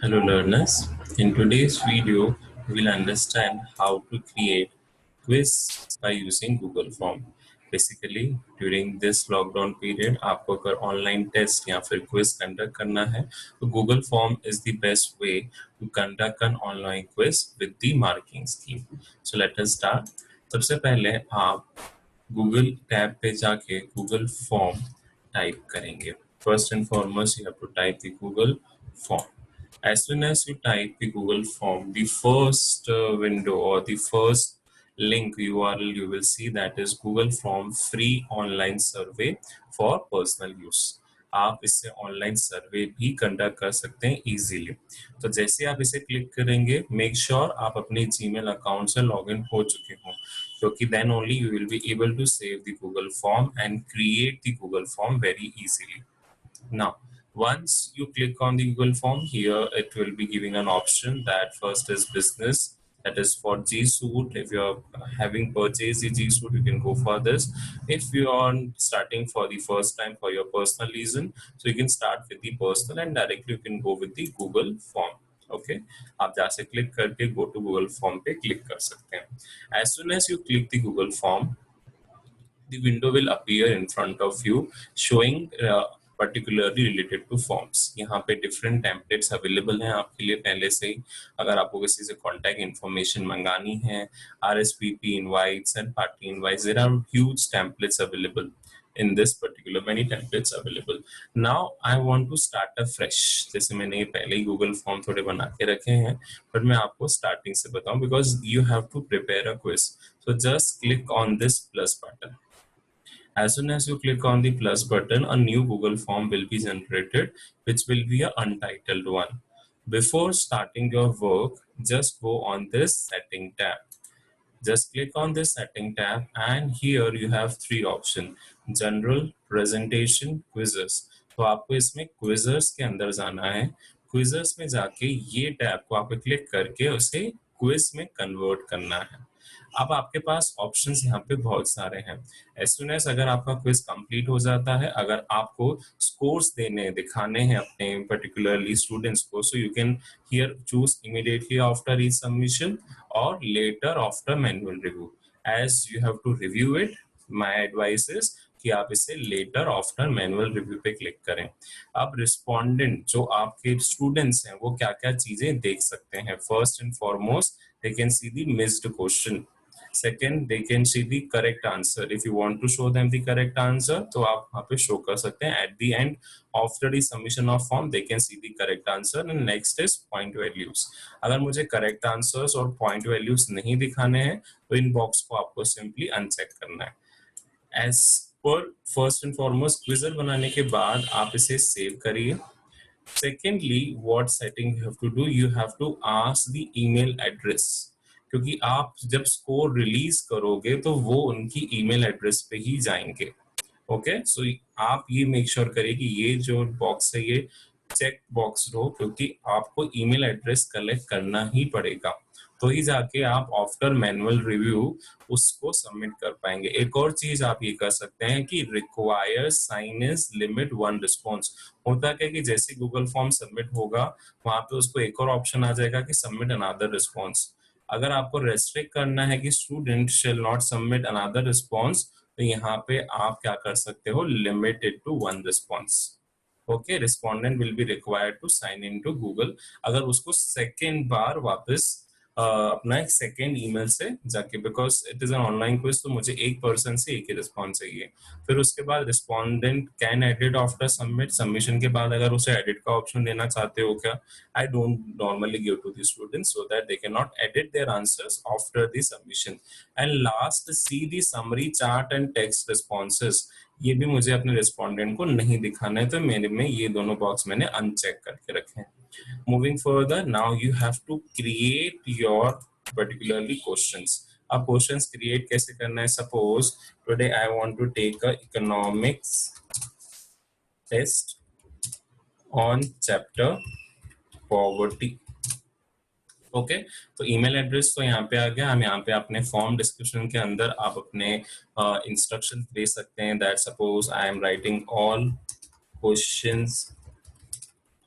Hello learners, in today's video we will understand how to create quiz by using Google Form. Basically during this lockdown period आपको अगर online test या फिर quiz conduct करना है तो Google Form is the best way to conduct an online quiz with the marking scheme. So let us start. सबसे पहले आप Google टैब पे जाके Google Form टाइप करेंगे. First and foremost you have to type the Google Form. As soon as you type the Google Form, the first window or the first link URL you will see that is Google Form free online survey for personal use. आप इससे online survey भी conduct कर सकते हैं easily. तो जैसे आप इसे क्लिक करेंगे मेक श्योर आप अपने जीमेल अकाउंट से लॉगिन हो चुके हों क्योंकि then only you will be able to save the Google Form and create the Google Form very easily. Now, once you click on the Google Form, here it will be giving an option that first is business, that is for G Suite. If you are having purchased the G Suite, you can go for this. If you are starting for the first time for your personal reason, so you can start with the personal and directly you can go with the Google Form. Okay, आप जहाँ से click करके go to Google Form पे click कर सकते हैं. As soon as you click the Google Form, the window will appear in front of you showing particularly related to forms. यहाँ पे different templates available हैं आपके लिए पहले से ही. अगर आपको किसी से contact information मंगानी है, RSVP invites and party invites, there are huge templates available in this particular, many templates available. Now I want to start afresh. जैसे मैंने पहले ही Google Form थोड़े बना के रखे हैं, but मैं आपको starting से बताऊं because you have to prepare a quiz. So just click on this plus button. As soon as you click on the plus button, a new Google Form will be generated, which will be an untitled one. Before starting your work, just go on this setting tab. Just click on this setting tab and here you have three options: general, presentation, quizzes. तो आपको इसमें quizzes के अंदर जाना है. quizzes में जाके ये टैब को आपको क्लिक करके उसे quiz में convert करना है. अब आपके पास ऑप्शंस यहाँ पे बहुत सारे हैं. एज सुन एज अगर आपका क्विज कंप्लीट हो जाता है, अगर आपको स्कोर्स दिखाने हैं अपने पर्टिकुलरली स्टूडेंट्स को, so you can here choose immediately after each submission और later after manual review. As you have to review it, my advice is कि आप इसे लेटर आफ्टर मैनुअल रिव्यू पे क्लिक करें. अब रिस्पोंडेंट जो आपके स्टूडेंट्स हैं वो क्या क्या चीजें देख सकते हैं. First and foremost they can see the missed question. Second, they can see the correct answer. If you want to show them the correct answer, तो आप वहाँ पे show कर सकते हैं. At the end, after the submission of form, they can see the correct answer. And next is point values. अगर मुझे correct answers और point values नहीं दिखाने हैं, तो इन box को आपको simply uncheck करना है. As per first and foremost, quizzer बनाने के बाद आप इसे save करिए. Secondly, what setting you have to do, you have to ask the email address. क्योंकि आप जब स्कोर रिलीज करोगे तो वो उनकी ईमेल एड्रेस पे ही जाएंगे. ओके, सो आप ये मेक श्योर करिए कि ये जो बॉक्स है ये चेक बॉक्स हो, क्योंकि आपको ईमेल एड्रेस कलेक्ट करना ही पड़ेगा, तो ही जाके आप आफ्टर मैनुअल रिव्यू उसको सबमिट कर पाएंगे. एक और चीज आप ये कर सकते हैं कि require sign is limit one response. होता क्या कि जैसे गूगल फॉर्म सबमिट होगा वहां पे उसको एक और ऑप्शन आ जाएगा कि सबमिट अनदर रिस्पॉन्स. अगर आपको रेस्ट्रिक्ट करना है कि student shall not submit another response, तो यहाँ पे आप क्या कर सकते हो, limited to one response. Okay, respondent will be required to sign in to Google. अगर उसको सेकेंड बार वापस अपना एक सेकेंड ईमेल से जाके, because it is an online quiz, तो मुझे एक पर्सन से एक ही रिस्पॉन्स चाहिए. फिर उसके बाद respondent can edit after submit. Submission के बाद अगर उसे एडिट का ऑप्शन देना चाहते हो क्या, I don't normally give to the students so that they can not edit their answers after the submission. And last, see the summary chart and text responses. ये भी मुझे अपने रिस्पोंडेंट को नहीं दिखाना है, तो मेरे में ये दोनों बॉक्स मैंने अनचेक करके रखे हैं. Moving further, now you have to create your particularly questions. अब questions create कैसे करना है. Suppose today I want to take a economics test on chapter poverty. Okay, तो ईमेल एड्रेस तो यहाँ पे आ गया. हम यहाँ पे अपने फॉर्म डिस्क्रिप्शन के अंदर आप अपने इंस्ट्रक्शन दे सकते हैं. That suppose I am writing all questions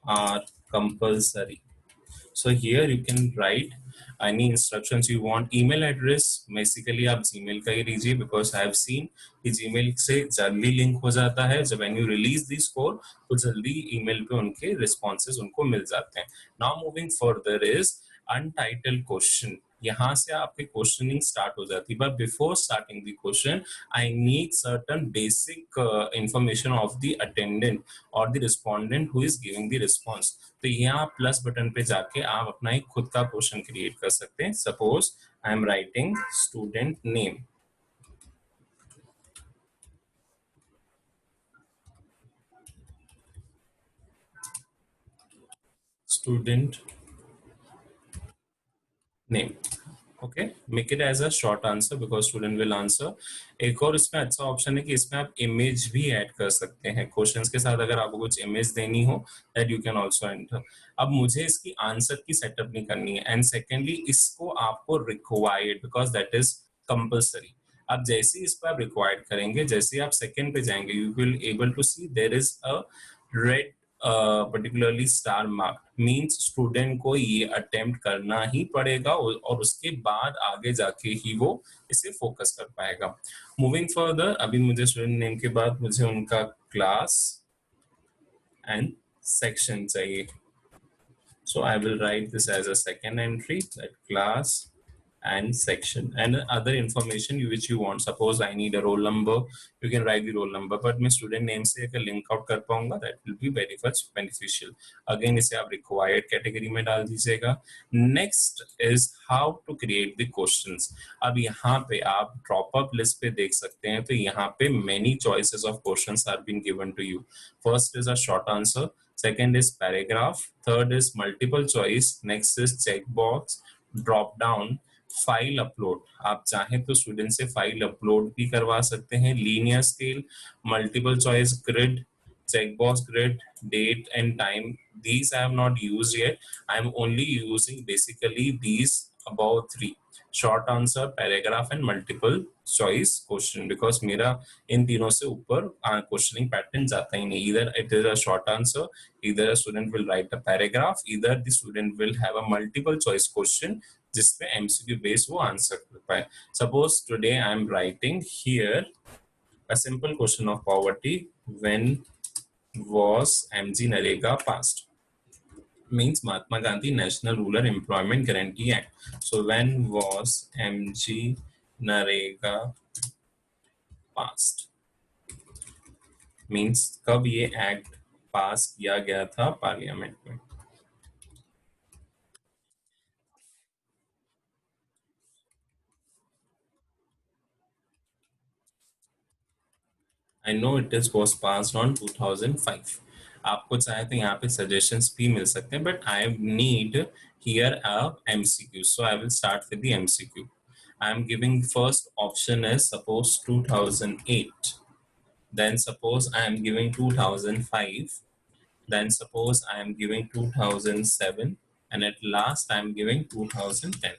are compulsory. So here you can write any instructions you want. email address basically आप gmail का ही दीजिए, because I have seen कि gmail से जल्दी लिंक हो जाता है, जब when you release this code तो जल्दी email पे उनके responses उनको मिल जाते हैं. Now moving further is untitled question. यहाँ से आपकी क्वेश्चनिंग स्टार्ट हो जाती है, but before starting the question I need certain basic information of the attendant और the respondent who is giving the response. तो यहाँ प्लस बटन पे जाके आप अपना एक खुद का क्वेश्चन क्रिएट कर सकते हैं. Suppose I am writing student name. Student name. Okay, make it as a short answer because student will answer. एक और इसमें अच्छा ऑप्शन है कि इसमें आप इमेज भी ऐड कर सकते हैं क्वेश्चंस के साथ. अगर आपको कुछ इमेज देनी हो that you can also enter. अब मुझे इसकी आंसर की सेटअप नहीं करनी है, एंड सेकेंडली इसको आपको required because that is compulsory. अब जैसे ही इस पर आप रिक्वायर्ड करेंगे, जैसे ही आप सेकेंड पे जाएंगे, you will able to see there is a red particularly star mark. Means student को ये अटेम्प्ट करना ही पड़ेगा और उसके बाद आगे जाके ही वो इसे फोकस कर पाएगा. मूविंग फर्दर, अभी मुझे स्टूडेंट नेम के बाद मुझे उनका क्लास एंड सेक्शन चाहिए. So I will write this as a second entry, that class and section and other information which you want. Suppose I need a roll number, you can write the roll number, but मैं student name से अगर link out कर पाऊंगा that will be very much beneficial. Again इसे आप required category में डाल दीजिएगा. Next is how to create the questions. अब यहाँ पे आप drop up list पे देख सकते हैं, तो यहाँ पे many choices of questions are being given to you. First is a short answer, second is paragraph, third is multiple choice, next is checkbox, drop down, file upload. आप चाहें तो स्टूडेंट से फाइल अपलोड भी करवा सकते हैं. Linear scale, multiple choice grid, checkbox grid, date and time. These I have not used yet. I am only using basically these above three: short answer, paragraph and multiple choice question, because मेरा इन तीनों से ऊपर questioning pattern जाता ही नहीं. Either it is a short answer, either a student will write a paragraph, either the student will have a multiple choice question जिसपे MCQ based वो answer कर पाए. Suppose today I am writing here a simple question of poverty. When was MG Narega passed? Means Mahatma Gandhi National Rural Employment Guarantee Act. So when was MG Narega passed? Means कब ये act पास किया गया था parliament में. I know it was passed on 2005. आपको चाहे तो यहाँ पे suggestions भी मिल सकते हैं, but I need here a MCQ. So I will start with the MCQ. I am giving first option is suppose 2008. Then suppose I am giving 2005. Then suppose I am giving 2007. And at last I am giving 2010.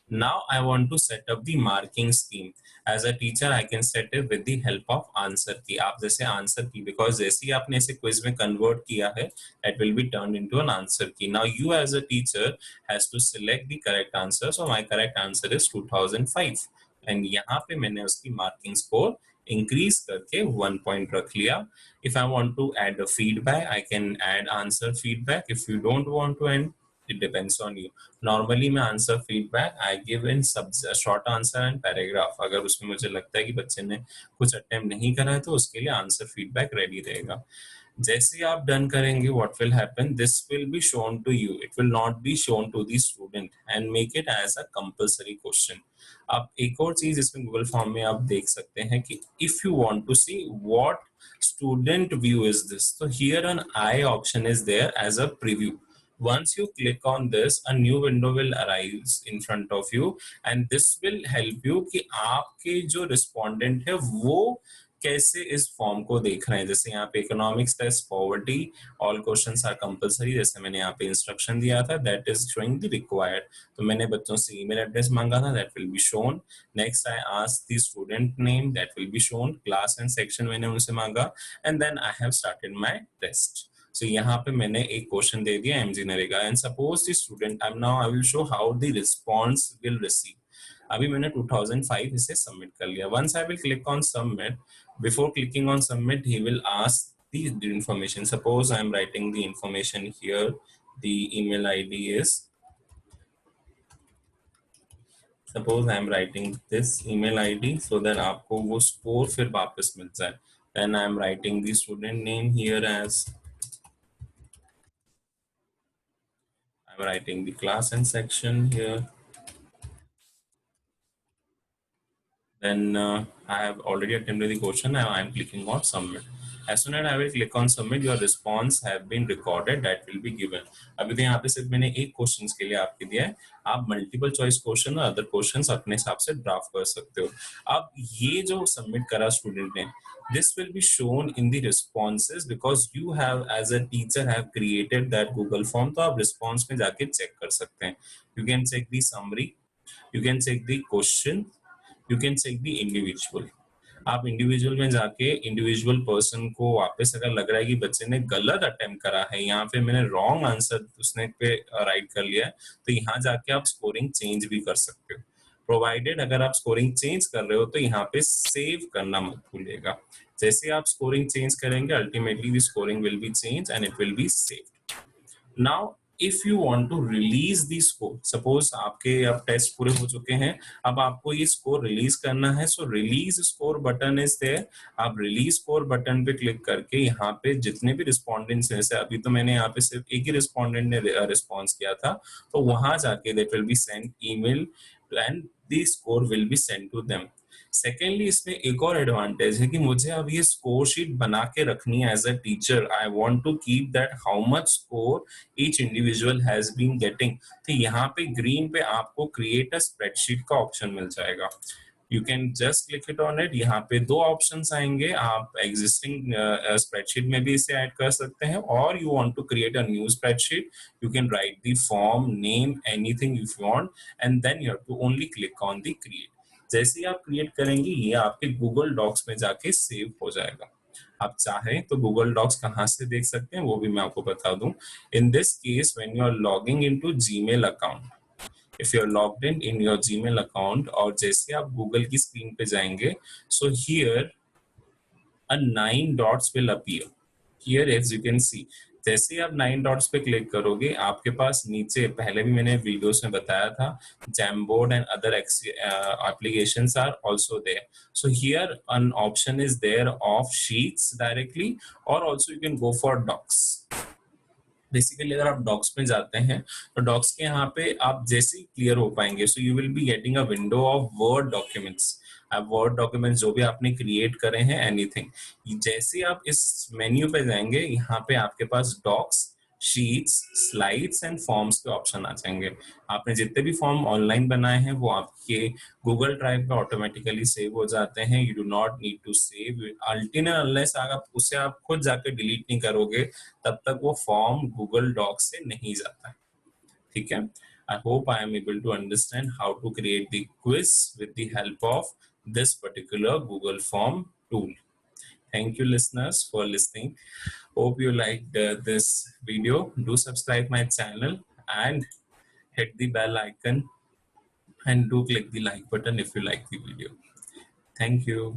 Now I want to set up the marking scheme. As a teacher, I can set it with the help of answer key. आप जैसे answer key, because जैसे ही आपने इसे quiz में convert किया है, that will be turned into an answer key. Now you as a teacher has to select the correct answer. So my correct answer is 2005. And यहाँ पे मैंने उसकी marking score increase करके 1 point रख लिया. If I want to add a feedback, I can add answer feedback. If you don't want to add, it depends on you. Normally मैं answer feedback I give in सब short answer and paragraph. अगर उसमें मुझे लगता है कि बच्चे ने कुछ अटेम्प्ट नहीं करा है तो उसके लिए आंसर फीडबैक रेडी रहेगा. जैसे आप डन करेंगे, what will happen, this will be shown to you, it will not be shown to the student, and make it as a compulsory question. अब एक और चीज इसमें गूगल फॉर्म में आप देख सकते हैं कि if you want to see what student view is this, so here an I option is there as a preview. Once you click on this, a new window will arise in front of you, and this will help you कि आपके जो respondent है वो कैसे इस form को देख रहे हैं. जैसे यहाँ पे economics test, poverty, all questions are compulsory, जैसे मैंने यहाँ पे इंस्ट्रक्शन दिया था, that is showing the required. तो मैंने बच्चों से ईमेल एड्रेस मांगा था, that will be shown. Next I asked the student name, that will be shown. Class and section मैंने उनसे मांगा, and then I have started my test. So यहाँ पे मैंने एक क्वेश्चन दे दिया MG NREGA and suppose the student I will show how the response will receive. अभी मैंने 2005 इसे सबमिट कर लिया। Once I will click on submit, before clicking on submit ही will ask the information. Suppose I am writing the information here. The email ID is, suppose I am writing this email ID so that आपको वो score फिर वापस मिल जाए. Then I am writing the student name here as, I am writing the class and section here. Then I have already attempted the question. Now I am clicking on submit. As soon as I will click on submit, your response have been recorded. That will be given. अभी तो यहाँ पे सिर्फ मैंने एक question के लिए आपके दिया है। आप मल्टीपल चॉइस क्वेश्चन और अदर क्वेश्चंस अपने हिसाब से ड्राफ्ट कर सकते हो। अब ये जो सबमिट करा स्टूडेंट ने, this will be shown in the responses because you have as a teacher have created that Google form. तो आप response में जाके चेक कर सकते हैं. You can check the summary, you can check the question, you can check the individual. आप individual में जाके इंडिविजुअल पर्सन को वापस अगर लग रहा है कि बच्चे ने गलत अटेम्प्ट करा है, यहाँ पे मैंने रॉन्ग आंसर उसने पे राइट कर लिया है, तो यहाँ जाके आप स्कोरिंग चेंज भी कर सकते हो। प्रोवाइडेड अगर आप स्कोरिंग चेंज कर रहे हो तो यहाँ पे सेव करना मत भूलिएगा। जैसे आप स्कोरिंग चेंज करेंगे, ultimately the scoring will be change and it will be saved. Now if you want to release the score, suppose आपके अब टेस्ट पूरे हो चुके हैं, अब आपको ये स्कोर रिलीज करना है, so release score button is there. आप रिलीज स्कोर बटन पे क्लिक करके यहाँ पे जितने भी रिस्पॉन्डेंट्स हैं, जैसे अभी तो मैंने यहाँ पे सिर्फ एक ही रिस्पॉन्डेंट ने रिस्पॉन्स किया था, तो वहां जाके that will be send email and the score will be send to them. Secondly इसमें एक और एडवांटेज है कि मुझे अब ये स्कोर शीट बना के रखनी है as a teacher. I want to keep that how much score each individual has been getting. तो यहाँ पे ग्रीन पे आपको क्रिएट अ स्प्रेडशीट का ऑप्शन मिल जाएगा। You can just click it on it. यहाँ पे दो ऑप्शंस आएंगे, आप एग्जिस्टिंग स्प्रेडशीट में भी इसे ऐड कर सकते हैं, और you want to create a new spreadsheet, you can write the form name anything if you want and then you have to only click on the create. जैसे ही आप क्रिएट करेंगे ये आपके गूगल डॉक्स में जाके सेव हो जाएगा। आप चाहें तो गूगल डॉक्स कहाँ से देख सकते हैं वो भी मैं आपको बता दूं। In this case when you are logging into Gmail account, if you are logged in your Gmail account, और जैसे आप गूगल की स्क्रीन पे जाएंगे, so here a 9 dots will appear here as you can see। जैसे ही आप 9 dots पे क्लिक करोगे, आपके पास नीचे पहले भी मैंने वीडियोस में बताया था, Jamboard and other applications are also there। So here an option is there of sheets directly, or also you can go for docs। Basically अगर आप डॉक्स में जाते हैं तो डॉक्स के यहाँ पे आप जैसे ही क्लियर हो पाएंगे, so you will be getting a window of word documents. आप वर्ड डॉक्यूमेंट्स जो भी आपने क्रिएट करे हैं एनीथिंग, जैसे आप इस मेन्यू पे जाएंगे, यहाँ पे आपके पास docs, sheets, slides and forms के ऑप्शन आ जाएंगे। आपने जितने भी फॉर्म ऑनलाइन बनाए हैं वो आपके गूगल ड्राइव पे ऑटोमेटिकली सेव हो जाते हैं। You do not need to save अल्टीन अनलेस आप उसे आप खुद जाके डिलीट नहीं करोगे, तब तक वो फॉर्म गूगल डॉक से नहीं जाता है। ठीक है। I hope I am able to understand how to create the quiz with the help of this particular Google form tool. Thank you listeners for listening. Hope you liked this video. Do subscribe my channel and hit the bell icon, and do click the like button if you like the video. Thank you.